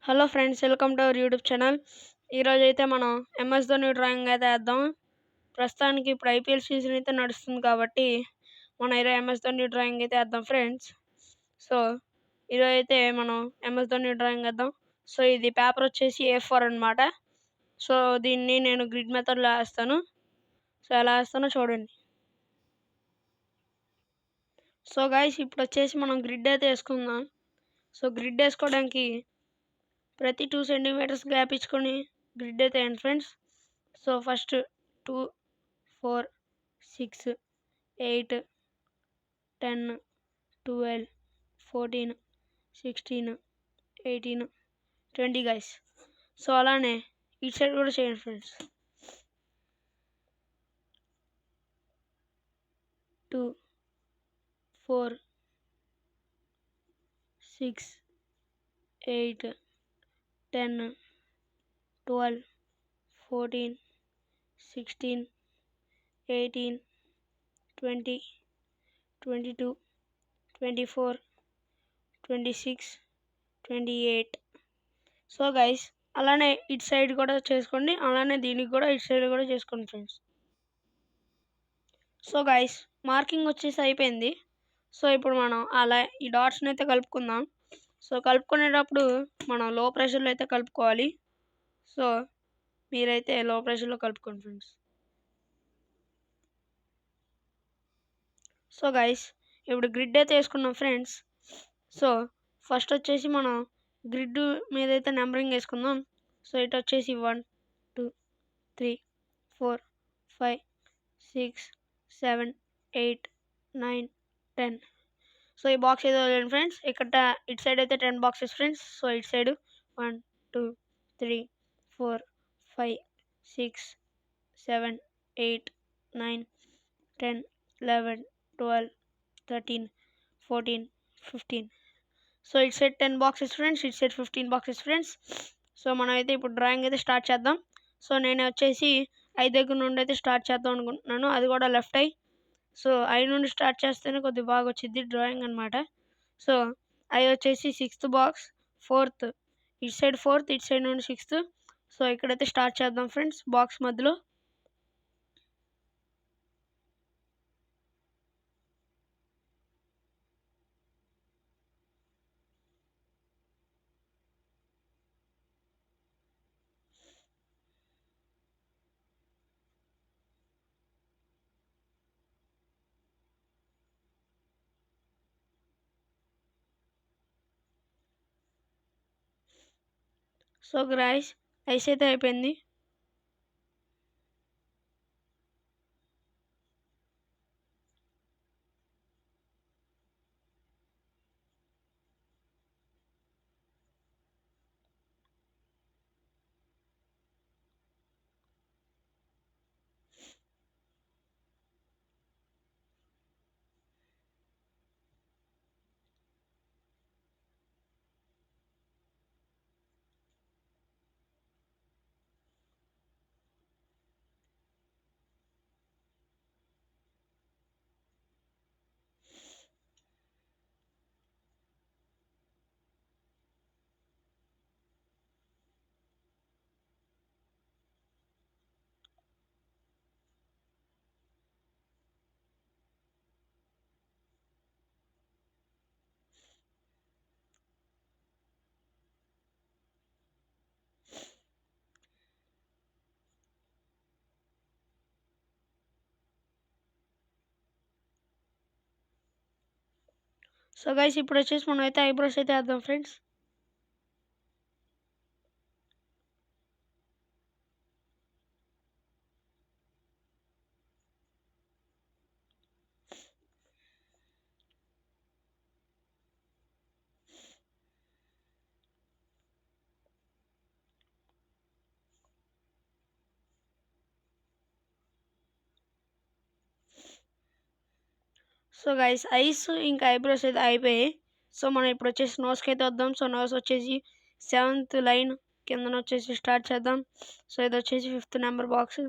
Hello friends, welcome to our YouTube channel. ఈరోజు అయితే మనం ఎంఎస్ ధోని డ్రాయింగ్ అయితే వేద్దాం. ప్రస్తుతానికి ఇప్పుడు ఐపీఎల్ సీజన్ అయితే నడుస్తుంది కాబట్టి మనం ఈరోజు ఎంఎస్ ధోని డ్రాయింగ్ అయితే వేద్దాం ఫ్రెండ్స్. సో ఈరోజు అయితే మనం ఎంఎస్ ధోని డ్రాయింగ్ వేద్దాం. సో ఇది పేపర్ వచ్చేసి A4 అనమాట. సో దీన్ని నేను గ్రిడ్ మెథడ్లో వేస్తాను. సో ఎలా వేస్తానో చూడండి. సో గైస్, ఇప్పుడు వచ్చేసి మనం గ్రిడ్ అయితే వేసుకుందాం. సో గ్రిడ్ వేసుకోవడానికి ప్రతి 2 సెంటీమీటర్స్ గ్యాప్ ఇచ్చుకొని గ్రిడ్ అయితే వేయండి friends. So first 2, 4, 6, 8, 10, 12, 14, 16, 18, 20 guys. So అలానే ఇటు సైడ్ కూడా చేయండి ఫ్రెండ్స్. 2, 4, 6, 8, 10, 12, 14, 16, 18, 20, 22, 24, 26, 28. సో గైస్, అలానే ఇటు సైడ్ కూడా చేసుకోండి, అలానే దీనికి కూడా ఇటు సైడ్ కూడా చేసుకోండి ఫ్రెండ్స్. సో గైస్, మార్కింగ్ వచ్చేసి అయిపోయింది. సో ఇప్పుడు మనం అలా ఈ డాట్స్ని అయితే కలుపుకుందాం. సో కలుపుకునేటప్పుడు మనం లో ప్రెషర్లో అయితే కలుపుకోవాలి. సో మీరైతే లో ప్రెషర్లో కలుపుకోండి ఫ్రెండ్స్. సో గైస్, ఇప్పుడు గ్రిడ్ అయితే వేసుకున్నాం ఫ్రెండ్స్. సో ఫస్ట్ వచ్చేసి మనం గ్రిడ్ మీద అయితే నెంబరింగ్ వేసుకుందాం. సో ఇటు వచ్చేసి 1, 2, 3, 4, 5, 6, 7, 8, 9, 10. సో ఈ బాక్స్ ఏదో వదిలేండి ఫ్రెండ్స్. ఇక్కడ ఇటు సైడ్ అయితే 10 బాక్సెస్ ఫ్రెండ్స్. సో ఇటు సైడ్ 1, 2, 3, 4, 5, 6, 7, 8, 9, 10, 11, 12, 13, 14, 15. సో ఇటు సైడ్ 10 బాక్సెస్ ఫ్రెండ్స్, ఇటు సైడ్ 15 బాక్సెస్ ఫ్రెండ్స్. సో మనం అయితే ఇప్పుడు డ్రాయింగ్ అయితే స్టార్ట్ చేద్దాం. సో నేను వచ్చేసి ఐ దగ్గర నుండి అయితే స్టార్ట్ చేద్దాం అనుకుంటున్నాను, అది కూడా లెఫ్ట్ ఐ. సో ఐ నుండి స్టార్ట్ చేస్తేనే కొద్దిగా బాగా వచ్చింది డ్రాయింగ్ అనమాట. సో ఐ వచ్చేసి 6th బాక్స్, 4th ఇటు సైడ్, 4th ఇటు సైడ్ నుండి 6th. సో ఇక్కడైతే స్టార్ట్ చేద్దాం ఫ్రెండ్స్ బాక్స్ మధ్యలో. సో గ్రైస్, ఐస్ అయితే అయిపోయింది. సో గైస్, ఇప్పుడు వచ్చేసి మనం అయితే ఐబ్రోస్ అయితే వేద్దాం ఫ్రెండ్స్. సో గైస్, ఐస్ ఇంకా ఐబ్రోస్ అయితే అయిపోయాయి. సో మనం ఇప్పుడు వచ్చేసి నోస్కి అయితే వద్దాం. సో నోస్ వచ్చేసి 7th లైన్ కిందన వచ్చేసి స్టార్ట్ చేద్దాం. సో ఇది వచ్చేసి 5th number box.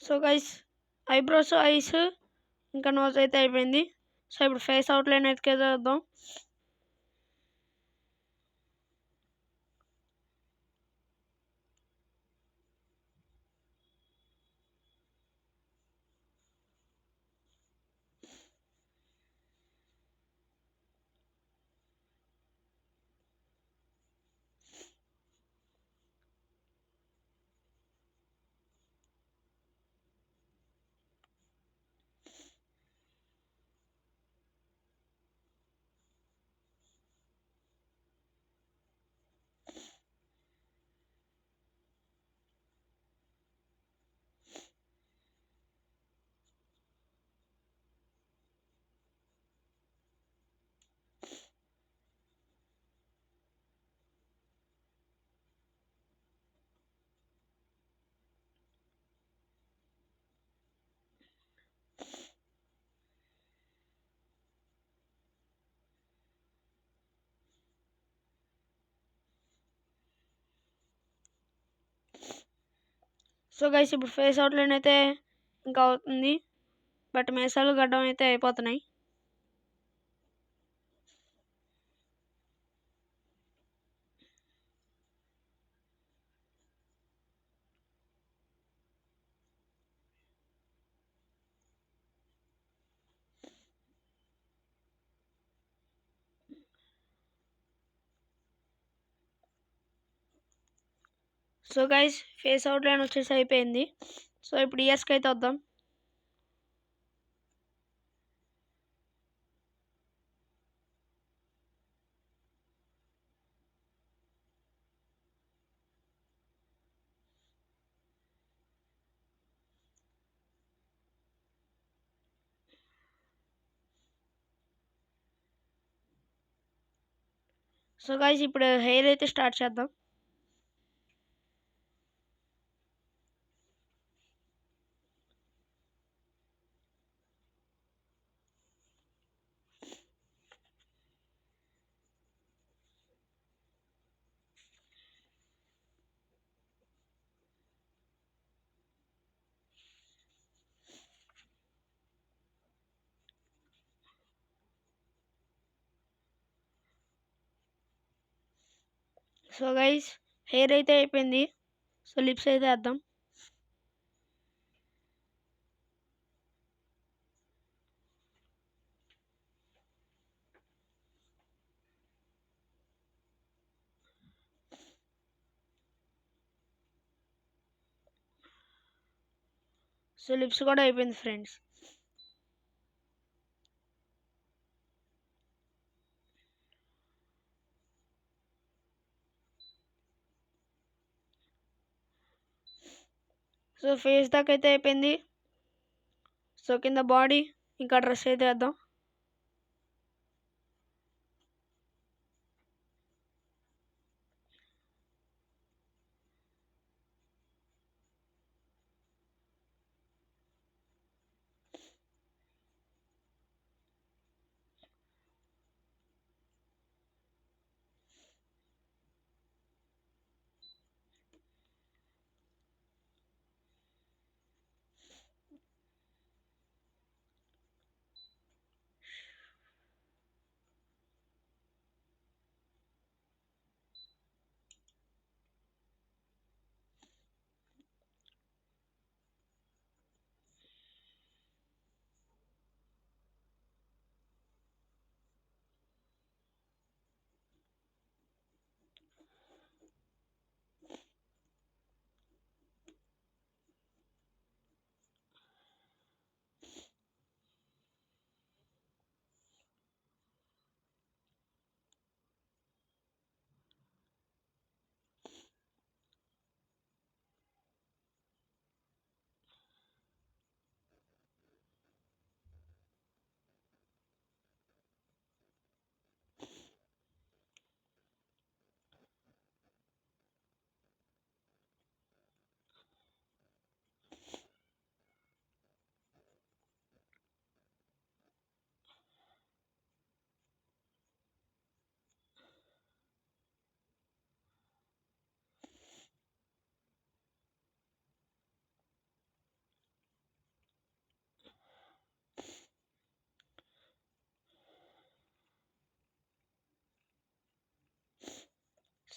So guys eyebrows ice ఇంకా నోస్ అయితే అయిపోయింది. సో ఇప్పుడు ఫేస్ అవుట్లైన్ అయితే చేద్దాం. సో గైస్ ఇప్పుడు ఫేస్ అవుట్లైన్ అయితే ఇంకా అవుతుంది, బట్ మీసాలు గడ్డం అయితే అయిపోతున్నాయి. సో గైస్ ఫేస్ అవుట్లైన్ వచ్చేసి అయిపోయింది. సో ఇప్పుడు ఇయర్స్కి అయితే వద్దాం. సో గైస్ ఇప్పుడు హెయిర్ అయితే స్టార్ట్ చేద్దాం. సో గైస్ హెయిర్ అయితే అయిపోయింది. సో లిప్స్ అయితే వేద్దాం. సో లిప్స్ కూడా అయిపోయింది ఫ్రెండ్స్. సో ఫేస్ దాకా అయితే అయిపోయింది. సో కింద బాడీ ఇంకా డ్రెస్ అయితే వేద్దాం.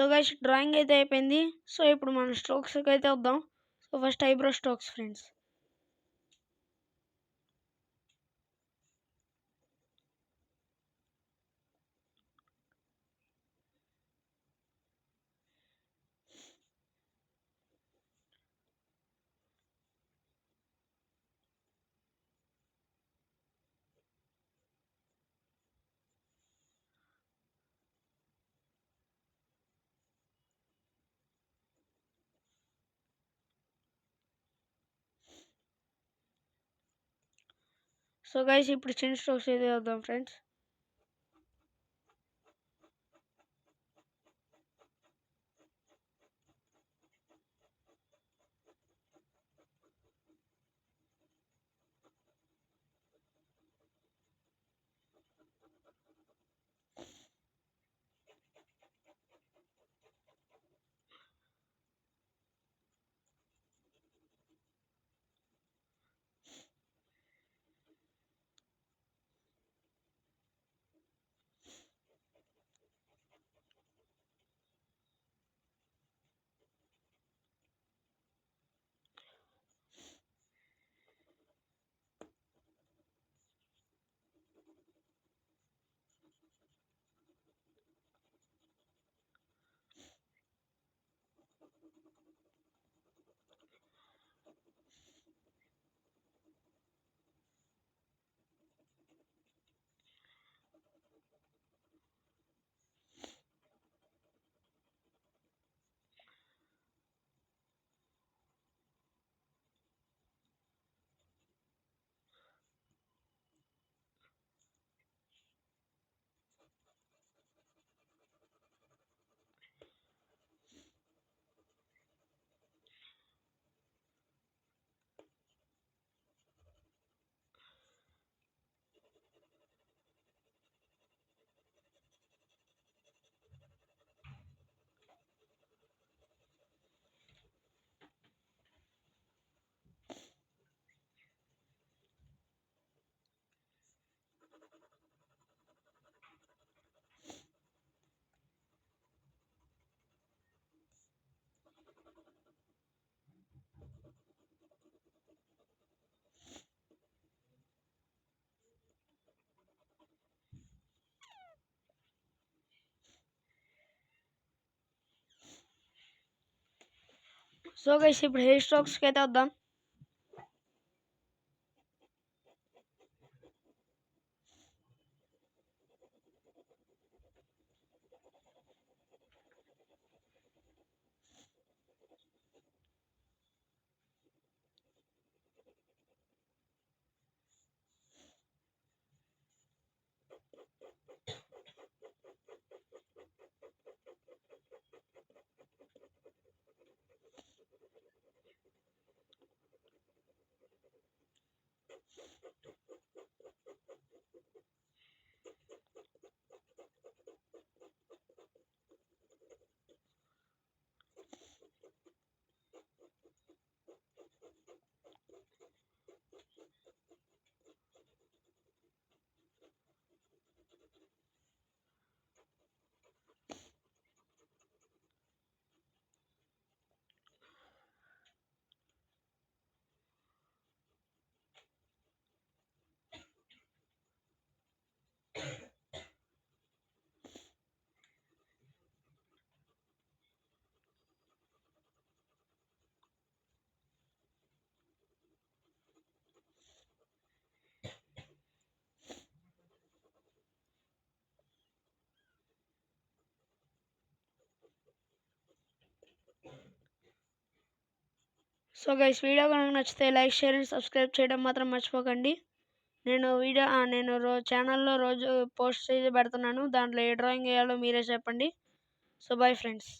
సో గైస్ డ్రాయింగ్ అయితే అయిపోయింది. సో ఇప్పుడు మనం స్ట్రోక్స్కి అయితే వద్దాం. So first eyebrow strokes friends. So guys ఇప్పుడు చిన్న స్ట్రోక్స్ అయితే వద్దాం ఫ్రెండ్స్. సో గైస్ ఇప్పుడు హెయిర్ స్ట్రోక్స్కి అయితే వద్దాం. సో గైస్ వీడియో కనుక నచ్చితే లైక్, షేర్ అండ్ సబ్స్క్రైబ్ చేయడం మాత్రం మర్చిపోకండి. నేను ఛానల్లో రోజు పోస్ట్ చేసి పెడుతున్నాను. దాంట్లో ఏ డ్రాయింగ్ వేయాలో మీరే చెప్పండి. So bye friends.